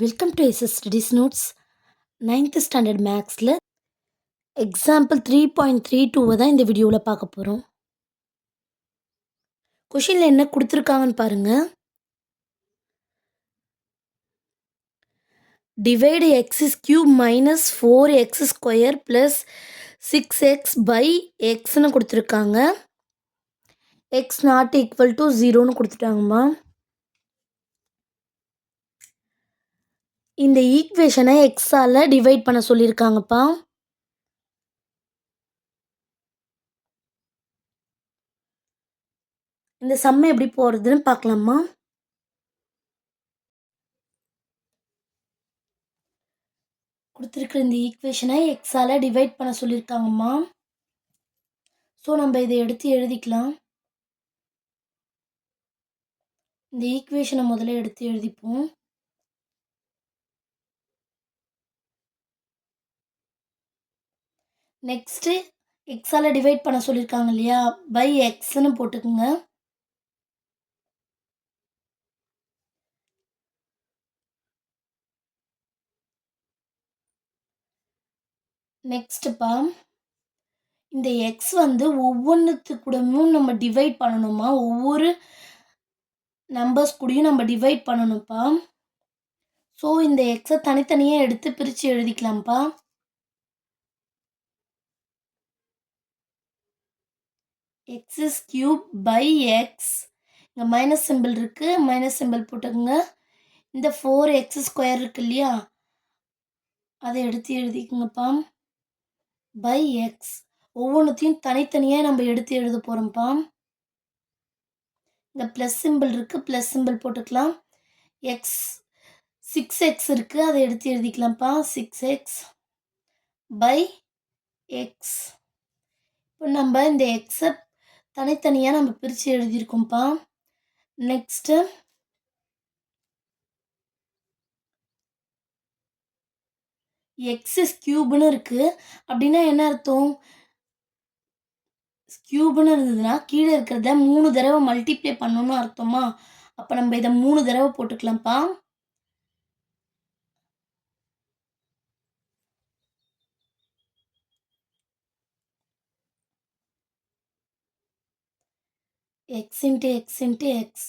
Welcome to SS studies notes. 9th standard மேக்ஸில் example 3.32 தான் இந்த வீடியோவில் பார்க்க போகிறோம். கொஷினில் என்ன கொடுத்துருக்காங்கன்னு பாருங்கள். Divide x is cube minus 4x square plus 6x by எக்ஸ்னு கொடுத்துருக்காங்க. எக்ஸ் நாட் ஈக்குவல் டு 0ன்னு கொடுத்துட்டாங்கம்மா. இந்த ஈக்குவேஷனை எக்ஸால் டிவைட் பண்ண சொல்லியிருக்காங்கப்பா. இந்த சம்மை எப்படி போகிறதுன்னு பார்க்கலாமா. கொடுத்துருக்குற இந்த ஈக்குவேஷனை எக்ஸால் டிவைட் பண்ண சொல்லியிருக்காங்கம்மா. ஸோ நம்ம இதை எடுத்து எழுதிக்கலாம். இந்த ஈக்குவேஷனை முதல்ல எடுத்து எழுதிப்போம். நெக்ஸ்ட்டு எக்ஸால் டிவைட் பண்ண சொல்லியிருக்காங்க இல்லையா, பை எக்ஸ்ன்னு போட்டுக்குங்க. நெக்ஸ்ட்டுப்பா, இந்த எக்ஸ் வந்து ஒவ்வொன்றுத்து கூடவும் நம்ம டிவைட் பண்ணணுமா, ஒவ்வொரு நம்பர்ஸ் கூடயும் நம்ம டிவைட் பண்ணணும்ப்பா. ஸோ இந்த எக்ஸை தனித்தனியாக எடுத்து பிரித்து எழுதிக்கலாம்ப்பா. X is cube by x, இங்கே மைனஸ் சிம்பிள் இருக்குது, மைனஸ் சிம்பிள் போட்டுக்கோங்க. இந்த 4x ஸ்கொயர் இருக்கு இல்லையா, அதை எடுத்து எழுதிக்கோங்கப்பா. பை எக்ஸ் ஒவ்வொன்றுத்தையும் தனித்தனியாக நம்ம எடுத்து எழுத போகிறோம்ப்பா. இந்த ப்ளஸ் சிம்பிள் இருக்குது, ப்ளஸ் சிம்பிள் போட்டுக்கலாம். எக்ஸ் 6x இருக்குது, அதை எடுத்து எழுதிக்கலாம்ப்பா. 6x by X. இப்போ நம்ம இந்த எக்ஸை தனித்தனியாக நம்ம பிரித்து எழுதியிருக்கோம்ப்பா. நெக்ஸ்ட்டு எக்ஸ் இஸ் கியூப்னு இருக்குது. அப்படின்னா என்ன அர்த்தம்? கியூப்னு இருந்ததுன்னா கீழே இருக்கிறத 3 தடவை மல்டிப்ளை பண்ணணும்னு அர்த்தமா. அப்போ நம்ம இதை 3 தடவை போட்டுக்கலாம்ப்பா. X into x into x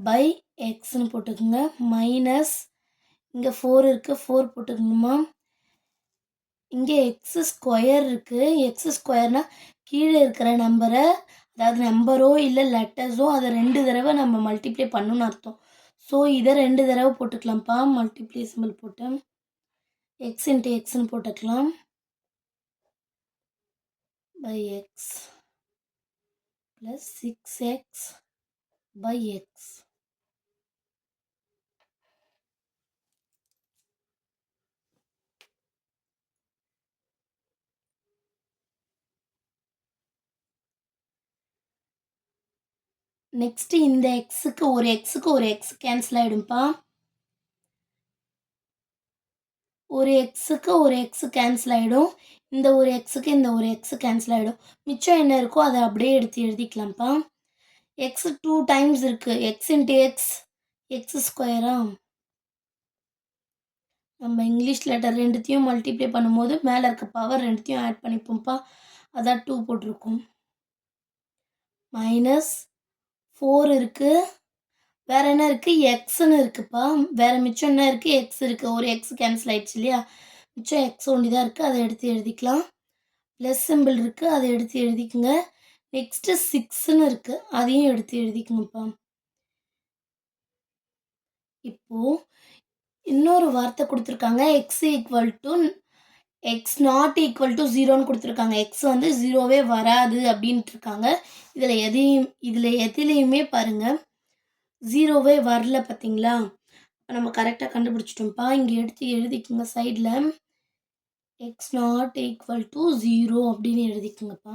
by எக்ஸ்னு போட்டுக்கோங்க. மைனஸ் இங்கே 4 இருக்குது, 4 போட்டுக்கோங்கம்மா. இங்கே எக்ஸ் ஸ்கொயர் இருக்குது. எக்ஸ் ஸ்கொயர்னால் கீழே இருக்கிற நம்பரை, அதாவது நம்பரோ இல்லை லெட்டர்ஸோ, அதை 2 தடவை நம்ம மல்டிப்ளை பண்ணணும்னு அர்த்தம். ஸோ இதை 2 தடவை போட்டுக்கலாம்ப்பா. மல்டிப்ளை சிம்பிள் போட்டு எக்ஸ் இன்ட்டு எக்ஸ்னு போட்டுக்கலாம். By x plus 6x by x. Next இந்த எக்ஸுக்கு ஒரு எக்ஸ் கேன்சல் ஆகிடும்ப்பா. ஒரு எக்ஸுக்கு ஒரு எக்ஸ் கேன்சல் ஆகிடும். இந்த ஒரு எக்ஸுக்கு இந்த ஒரு எக்ஸ் கேன்சல் ஆகிடும். மிச்சம் என்ன இருக்கோ அதை அப்படியே எடுத்து எழுதிக்கலாம்ப்பா. எக்ஸ் 2 டைம்ஸ் இருக்குது. எக்ஸ் இன்ட்டு எக்ஸ், எக்ஸ் ஸ்கொயரா. நம்ம இங்கிலீஷ் லெட்டர் ரெண்டுத்தையும் மல்டிப்ளை பண்ணும்போது மேலே இருக்க பவர் ரெண்டுத்தையும் ஆட் பண்ணிப்போம்ப்பா. அதான் 2 போட்டிருக்கோம். மைனஸ் 4 இருக்குது. வேறு என்ன இருக்குது? எக்ஸ்ன்னு இருக்குப்பா. வேறு மிச்சம் என்ன இருக்குது? எக்ஸ் இருக்குது. ஒரு எக்ஸ் கேன்சல் ஆகிடுச்சு இல்லையா, மிச்சம் எக்ஸ் ஒண்டி தான் இருக்குது. அதை எடுத்து எழுதிக்கலாம். ப்ளஸ் சிம்பிள் இருக்குது, அதை எடுத்து எழுதிக்குங்க. நெக்ஸ்ட்டு 6ன்னு இருக்குது, அதையும் எடுத்து எழுதிக்குங்கப்பா. இப்போது இன்னொரு வார்த்தை கொடுத்துருக்காங்க. X equal to x not equal to 0ன்னு கொடுத்துருக்காங்க. எக்ஸ் வந்து 0வே வராது அப்படின்ட்டு இருக்காங்க. இதில் எதுலேயுமே பாருங்கள் 0வே வரல பார்த்தீங்களா. நம்ம கரெக்டாக கண்டுபிடிச்சிட்டோம்ப்பா. இங்கே எடுத்து எழுதிக்குங்க. சைடில் எக்ஸ் நாட் ஈக்குவல் டு 0 அப்படின்னு எழுதிக்குங்கப்பா.